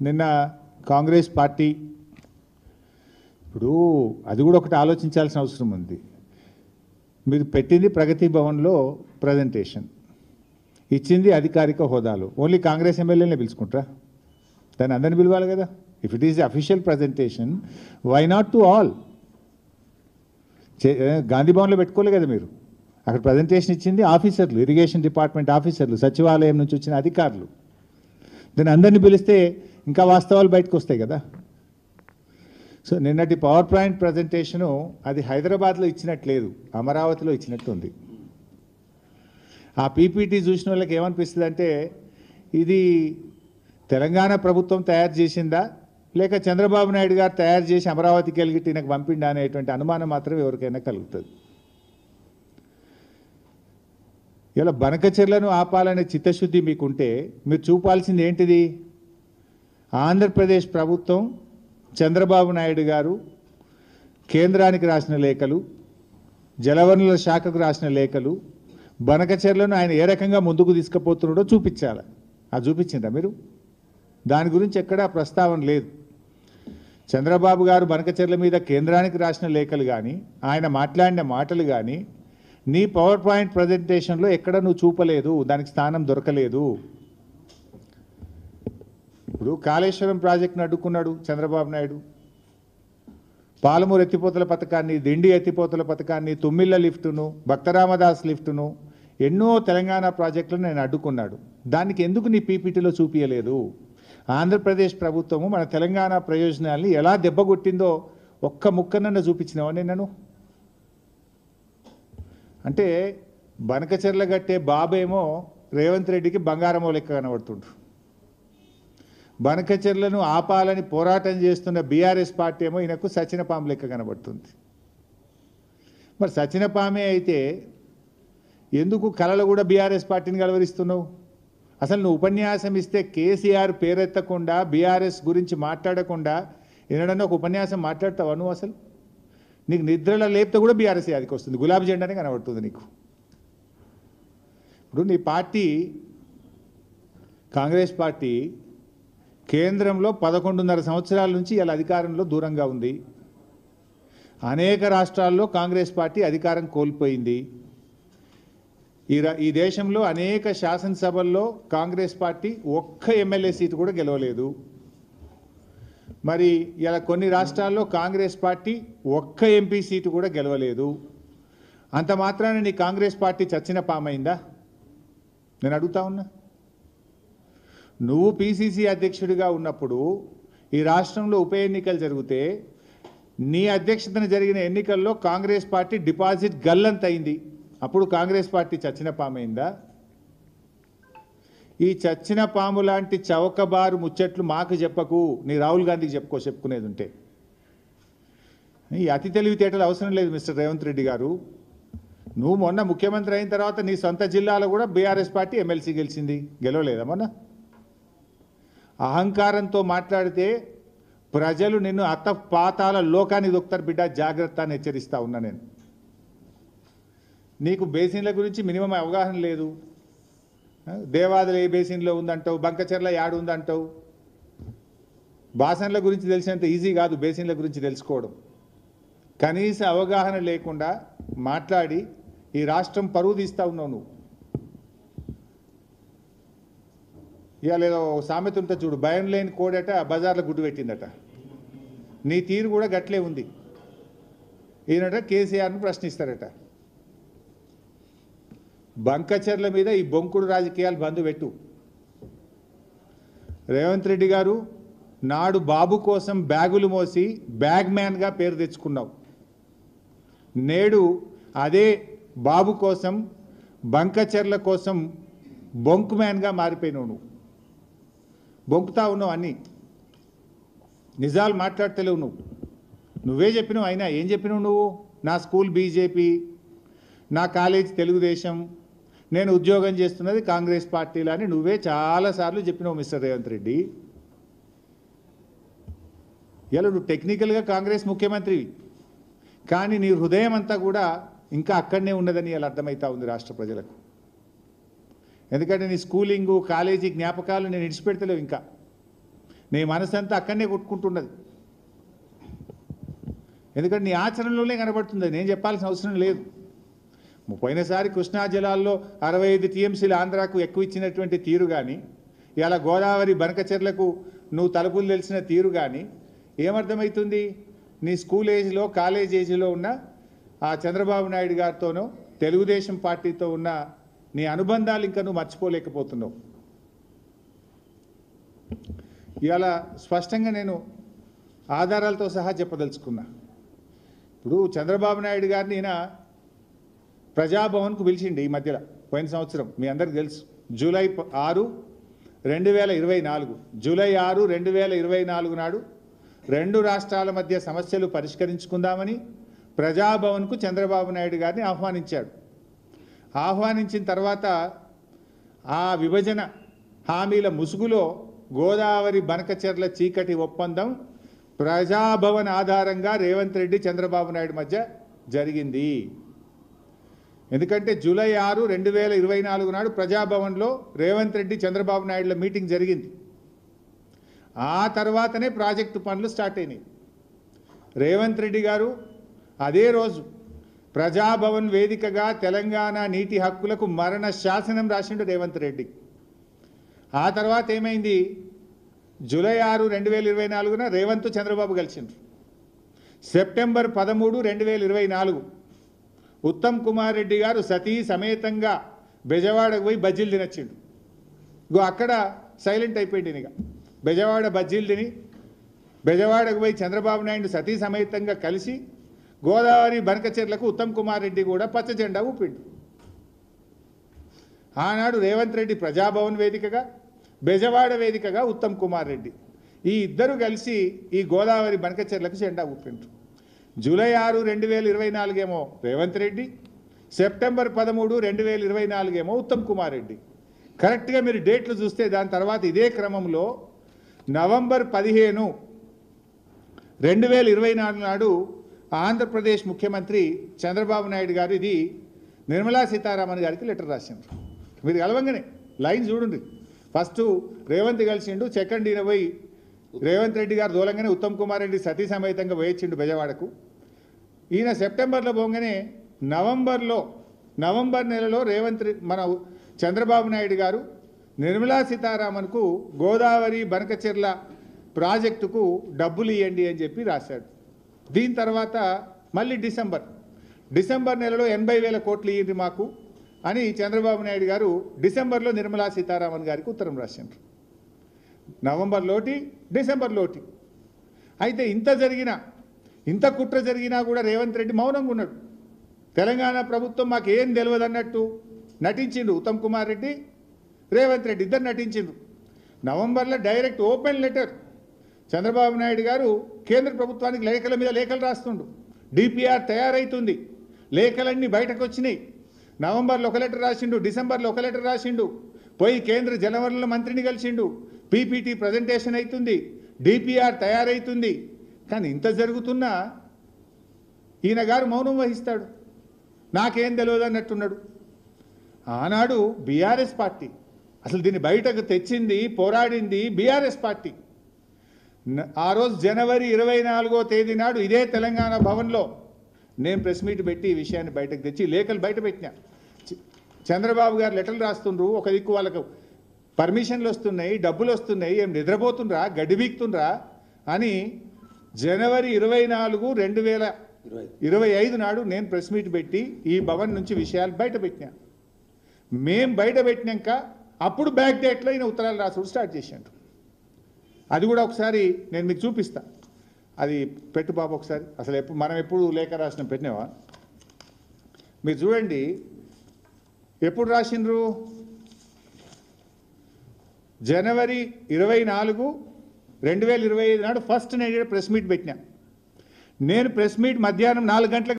నిన్న కాంగ్రెస్ పార్టీ ఇప్పుడు అది కూడా ఒకటి ఆలోచించాల్సిన అవసరం ఉంది. మీరు పెట్టింది ప్రగతి భవన్లో ప్రజెంటేషన్ ఇచ్చింది అధికారిక హోదాలో. ఓన్లీ కాంగ్రెస్ ఎమ్మెల్యేనే పిలుచుకుంటారా? దాన్ని అందరిని పిలవాలి కదా. If it is the official presentation, why not to all? Gandhi భవన్లో పెట్టుకోలే కదా మీరు. అక్కడ ప్రజెంటేషన్ ఇచ్చింది ఆఫీసర్లు, ఇరిగేషన్ డిపార్ట్మెంట్ ఆఫీసర్లు, సచివాలయం నుంచి వచ్చిన అధికారులు. దాన్ని అందరినీ పిలిస్తే ఇంకా వాస్తవాలు బయటకు వస్తాయి కదా. సో నిన్నటి పవర్ పాయింట్ ప్రజెంటేషను అది హైదరాబాద్లో ఇచ్చినట్లేదు, అమరావతిలో ఇచ్చినట్టు ఉంది. ఆ పీపీటీ చూసిన వాళ్ళకి ఏమనిపిస్తుంది అంటే ఇది తెలంగాణ ప్రభుత్వం తయారు చేసిందా లేక చంద్రబాబు నాయుడు గారు తయారు చేసి అమరావతికి వెళ్ళి నాకు పంపిండా అనేటువంటి అనుమానం మాత్రం ఎవరికైనా కలుగుతుంది. ఇలా బనకచెర్లను ఆపాలనే చిత్తశుద్ధి మీకుంటే మీరు చూపాల్సింది ఏంటిది? ఆంధ్రప్రదేశ్ ప్రభుత్వం, చంద్రబాబు నాయుడు గారు కేంద్రానికి రాసిన లేఖలు, జలవనరుల శాఖకు రాసిన లేఖలు, బనకచెర్లను ఆయన ఏ రకంగా ముందుకు తీసుకుపోతున్నాడో చూపించాలి. అది చూపించిందా మీరు? దాని గురించి ఎక్కడా ప్రస్తావన లేదు. చంద్రబాబు గారు బనకచెర్ల మీద కేంద్రానికి రాసిన లేఖలు కానీ, ఆయన మాట్లాడిన మాటలు కానీ నీ పవర్ పాయింట్ ప్రజెంటేషన్లో ఎక్కడ నువ్వు చూపలేదు, దానికి స్థానం దొరకలేదు. ఇప్పుడు కాళేశ్వరం ప్రాజెక్టును అడ్డుకున్నాడు చంద్రబాబు నాయుడు, పాలమూరు ఎత్తిపోతల పథకాన్ని, దిండి ఎత్తిపోతల పథకాన్ని, తుమ్మిళ్ళ లిఫ్టును, భక్తరామదాస్ లిఫ్టును, ఎన్నో తెలంగాణ ప్రాజెక్టులను నేను అడ్డుకున్నాడు. దానికి ఎందుకు నీ పీపీటీలో చూపించలేదు? ఆంధ్రప్రదేశ్ ప్రభుత్వము మన తెలంగాణ ప్రయోజనాల్ని ఎలా దెబ్బగొట్టిందో ఒక్క ముక్కనన్న చూపించినావా నిన్నను? అంటే బనకచెర్ల గట్టే బాబేమో రేవంత్ రెడ్డికి బంగారమో లెక్క కనబడుతుండ్రు. బనకచెర్లను ఆపాలని పోరాటం చేస్తున్న బీఆర్ఎస్ పార్టీ ఏమో ఈయనకు సచినపాము లెక్క కనబడుతుంది. మరి సచినపామే అయితే ఎందుకు కళలు కూడా బీఆర్ఎస్ పార్టీని కలవరిస్తున్నావు? అసలు నువ్వు ఉపన్యాసం ఇస్తే కేసీఆర్ పేరెత్తకుండా, బీఆర్ఎస్ గురించి మాట్లాడకుండా ఏనాడన్నా ఒక ఉపన్యాసం మాట్లాడతావా నువ్వు? అసలు నీకు నిద్రలో లేపితే కూడా బీఆర్ఎస్ యాదికి వస్తుంది, గులాబీ జెండానే కనబడుతుంది నీకు. ఇప్పుడు నీ పార్టీ, కాంగ్రెస్ పార్టీ కేంద్రంలో 11.5 సంవత్సరాల నుంచి ఇలా అధికారంలో దూరంగా ఉంది. అనేక రాష్ట్రాల్లో కాంగ్రెస్ పార్టీ అధికారం కోల్పోయింది. ఈ దేశంలో అనేక శాసనసభల్లో కాంగ్రెస్ పార్టీ ఒక్క ఎమ్మెల్యే సీటు కూడా గెలవలేదు. మరి ఇలా కొన్ని రాష్ట్రాల్లో కాంగ్రెస్ పార్టీ ఒక్క ఎంపీ సీటు కూడా గెలవలేదు. అంత మాత్రాన నీ కాంగ్రెస్ పార్టీ చచ్చిన పామైందా? నేను అడుగుతా ఉన్నా. నువ్వు పీసీసీ అధ్యక్షుడిగా ఉన్నప్పుడు ఈ రాష్ట్రంలో ఉప ఎన్నికలు జరిగితే నీ అధ్యక్షతన జరిగిన ఎన్నికల్లో కాంగ్రెస్ పార్టీ డిపాజిట్ గల్లంత అయింది. అప్పుడు కాంగ్రెస్ పార్టీ చచ్చిన పామైందా? ఈ చచ్చిన పాము లాంటి చౌకబారు ముచ్చట్లు మాకు చెప్పకు, నీ రాహుల్ గాంధీకి చెప్పుకునేది ఉంటే. ఈ అతి తెలివితేటలు అవసరం లేదు మిస్టర్ రేవంత్ రెడ్డి గారు. నువ్వు మొన్న ముఖ్యమంత్రి అయిన తర్వాత నీ సొంత జిల్లాలో కూడా బీఆర్ఎస్ పార్టీ ఎమ్మెల్సీ గెలిచింది, గెలవలేదా మొన్న? అహంకారంతో మాట్లాడితే ప్రజలు నిన్ను అత్తపాతాల లోకానికి దొక్కుతారు బిడ్డ, జాగ్రత్త అని హెచ్చరిస్తా ఉన్నా నేను. నీకు బేసిన్ల గురించి మినిమం అవగాహన లేదు. దేవాదులు ఏ బేసిన్లో ఉందంటావు, బంకచెర్ల యాడు ఉందంటావు. బాసన్ల గురించి తెలిసినంత ఈజీ కాదు బేసిన్ల గురించి తెలుసుకోవడం. కనీస అవగాహన లేకుండా మాట్లాడి ఈ రాష్ట్రం పరువు తీస్తూ ఉన్నావు నువ్వు. ఇవాళ ఏదో సామెత ఉంటే చూడు, భయం లేని కోడట బజార్లో గుడ్డు పెట్టిందట. నీ తీరు కూడా గట్లే ఉంది. ఈయనట కేసీఆర్ను ప్రశ్నిస్తారట. బంకచెర్ల మీద ఈ బొంకుడు రాజకీయాలు బంద్ పెట్టు. రేవంత్ రెడ్డి గారు, నాడు బాబు కోసం బ్యాగులు మోసి బ్యాగ్ మ్యాన్గా పేరు తెచ్చుకున్నావు. నేడు అదే బాబు కోసం, బంకచెర్ల కోసం బొంకు మ్యాన్గా మారిపోయినావు. నువ్వు బొంకుతా ఉన్నావు, అన్నీ నిజాలు మాట్లాడతలేవు నువ్వు. నువ్వే చెప్పినావు. అయినా ఏం చెప్పినావు నువ్వు? నా స్కూల్ బీజేపీ, నా కాలేజ్ తెలుగుదేశం, నేను ఉద్యోగం చేస్తున్నది కాంగ్రెస్ పార్టీలో అని నువ్వే చాలాసార్లు చెప్పినావు మిస్టర్ రేవంత్ రెడ్డి. ఇలా నువ్వు టెక్నికల్గా కాంగ్రెస్ ముఖ్యమంత్రివి, కానీ నీ హృదయం అంతా కూడా ఇంకా అక్కడనే ఉన్నదని ఇలా అర్థమవుతా ఉంది రాష్ట్ర ప్రజలకు. ఎందుకంటే నీ స్కూలింగు, కాలేజీ జ్ఞాపకాలు నేను విడిచిపెడతలేవు. ఇంకా నీ మనసంతా అక్కడనే కొట్టుకుంటున్నది. ఎందుకంటే నీ ఆచరణలోనే కనబడుతుంది, నేను చెప్పాల్సిన అవసరం లేదు. పోయినసారి కృష్ణా జలాల్లో 65 టీఎంసీలు ఆంధ్రాకు ఎక్కువ ఇచ్చినటువంటి తీరు కానీ, ఇలా గోదావరి బనకచెర్లకు నువ్వు తలుపులు తెలిసిన తీరు కానీ ఏమర్థమవుతుంది? నీ స్కూల్ ఏజ్లో కాలేజ్ ఏజ్లో ఉన్న ఆ చంద్రబాబు నాయుడు గారితోనో తెలుగుదేశం పార్టీతో ఉన్న నీ అనుబంధాలు ఇంకా నువ్వు మర్చిపోలేకపోతున్నావు. ఇవాళ స్పష్టంగా నేను ఆధారాలతో సహా చెప్పదలుచుకున్నా. ఇప్పుడు చంద్రబాబు నాయుడు గారిని ఈయన ప్రజాభవన్కు పిలిచిండి ఈ మధ్యలో, పోయిన సంవత్సరం మీ అందరికీ తెలుసు, జూలై 6, 2024 జూలై 6, 2024 నాడు 2 రాష్ట్రాల మధ్య సమస్యలు పరిష్కరించుకుందామని ప్రజాభవన్కు చంద్రబాబు నాయుడు గారిని ఆహ్వానించాడు. ఆహ్వానించిన తర్వాత ఆ విభజన హామీల ముసుగులో గోదావరి బనకచెర్ల చీకటి ఒప్పందం ప్రజాభవన్ ఆధారంగా రేవంత్ రెడ్డి చంద్రబాబు నాయుడు మధ్య జరిగింది. ఎందుకంటే జూలై 6, 2024 నాడు ప్రజాభవన్లో రేవంత్ రెడ్డి చంద్రబాబు నాయుడుల మీటింగ్ జరిగింది. ఆ తర్వాతనే ప్రాజెక్టు పనులు స్టార్ట్ అయినాయి. రేవంత్ రెడ్డి గారు అదే రోజు ప్రజాభవన్ వేదికగా తెలంగాణ నీటి హక్కులకు మరణ శాసనం రాసిండు రేవంత్ రెడ్డి. ఆ తర్వాత ఏమైంది? జూలై 6, 2024 రేవంత్ చంద్రబాబు కలిసిండ్రు. సెప్టెంబర్ 13, 2024 ఉత్తమ్ కుమార్ రెడ్డి గారు సతీ సమేతంగా బెజవాడకు పోయి బజ్జీలు తినొచ్చిండు. ఇగో అక్కడ సైలెంట్ అయిపోయింది. ఇక బెజవాడ బజ్జీలు తిని బెజవాడకు పోయి చంద్రబాబు నాయుడు సతీ సమేతంగా కలిసి గోదావరి బనకచెర్లకు ఉత్తమ్ కుమార్ రెడ్డి కూడా పచ్చ జెండా ఊపిండు. ఆనాడు రేవంత్ రెడ్డి ప్రజాభవన్ వేదికగా, బెజవాడ వేదికగా ఉత్తమ్ కుమార్ రెడ్డి ఈ ఇద్దరు కలిసి ఈ గోదావరి బనకచెర్లకు జెండా ఊపిండ్రు. జూలై 6, 2024 ఏమో రేవంత్ రెడ్డి, సెప్టెంబర్ 13, 2024 ఏమో ఉత్తమ్ కుమార్ రెడ్డి. కరెక్ట్గా మీరు డేట్లు చూస్తే దాని తర్వాత ఇదే క్రమంలో నవంబర్ 15, 2024 నాడు ఆంధ్రప్రదేశ్ ముఖ్యమంత్రి చంద్రబాబు నాయుడు గారు ఇది నిర్మలా సీతారామన్ గారికి లెటర్ రాసిండ్రు. మీరు కలవంగానే లైన్ చూడండి. ఫస్ట్ రేవంత్ కలిసిండు, సెకండ్ ఈయన పోయి రేవంత్ రెడ్డి గారు దూలంగానే ఉత్తమ్ కుమార్ రెడ్డి సతీ సమేతంగా వేయించిండు బెజవాడకు. ఈయన సెప్టెంబర్లో పోగానే నవంబర్ నెలలో మన చంద్రబాబు నాయుడు గారు నిర్మలా సీతారామన్కు గోదావరి బనకచెర్ల ప్రాజెక్టుకు డబ్బులు ఇవ్వండి అని చెప్పి రాశాడు. దీని తర్వాత మళ్ళీ డిసెంబర్ నెలలో 80,000 కోట్లు ఇవ్వండి మాకు అని చంద్రబాబు నాయుడు గారు డిసెంబర్లో నిర్మలా సీతారామన్ గారికి ఉత్తరం రాసిండ్రు. నవంబర్లోటి, డిసెంబర్లోటి. అయితే ఇంత కుట్ర జరిగినా కూడా రేవంత్ రెడ్డి మౌనంగా ఉన్నాడు. తెలంగాణ ప్రభుత్వం మాకు ఏం తెలియదు అన్నట్టు నటించిండు. ఉత్తమ్ కుమార్ రెడ్డి, రేవంత్ రెడ్డి ఇద్దరు నటించిండ్రు. నవంబర్లో direct open letter Chandrababu Naidu గారు కేంద్ర ప్రభుత్వానికి లేఖల మీద లేఖలు రాస్తుండు. డిపిఆర్ తయారైతుంది, లేఖలన్నీ బయటకు వచ్చినాయి. నవంబర్లో ఒక లెటర్ రాసిండు, డిసెంబర్లో ఒక లెటర్ రాసిండు, పోయి కేంద్ర జలవనరుల మంత్రిని కలిసిండు, పీపీటీ ప్రజెంటేషన్ అవుతుంది, డిపిఆర్ తయారైతుంది. కానీ ఇంత జరుగుతున్నా ఈయన గారు మౌనం వహిస్తాడు, నాకేం తెలియదు అన్నట్టున్నాడు. ఆనాడు బీఆర్ఎస్ పార్టీ అసలు దీన్ని బయటకు తెచ్చింది, పోరాడింది బీఆర్ఎస్ పార్టీ. ఆ రోజు జనవరి 24వ తేదీ నాడు ఇదే తెలంగాణ భవన్లో నేను ప్రెస్ మీట్ పెట్టి ఈ విషయాన్ని బయటకు తెచ్చి లేఖలు బయట పెట్టినా. చంద్రబాబు గారు లెటర్లు రాస్తుండ్రు, ఒక దిక్కు వాళ్ళకు పర్మిషన్లు వస్తున్నాయి, డబ్బులు వస్తున్నాయి, ఏం నిద్రపోతుండ్రా, గడ్డి బీక్తుండ్రా అని జనవరి 24, 2025 నాడు నేను ప్రెస్ మీట్ పెట్టి ఈ భవన్ నుంచి విషయాలు బయట పెట్టినా. మేం బయట పెట్టినాక అప్పుడు బ్యాక్ డేట్లో ఈయన ఉత్తరాలు రాసుడు స్టార్ట్ చేశాడు. అది కూడా ఒకసారి నేను మీకు చూపిస్తా. అది పెట్టు బాబు ఒకసారి. అసలు మనం ఎప్పుడు లేఖ రాసిన పెట్టినావా? మీరు చూడండి ఎప్పుడు రాసిండ్రు. జనవరి 24, 2025 నాడు ఫస్ట్ నేను ప్రెస్ మీట్ పెట్టినా. నేను ప్రెస్ మీట్ మధ్యాహ్నం 4 గంటలకు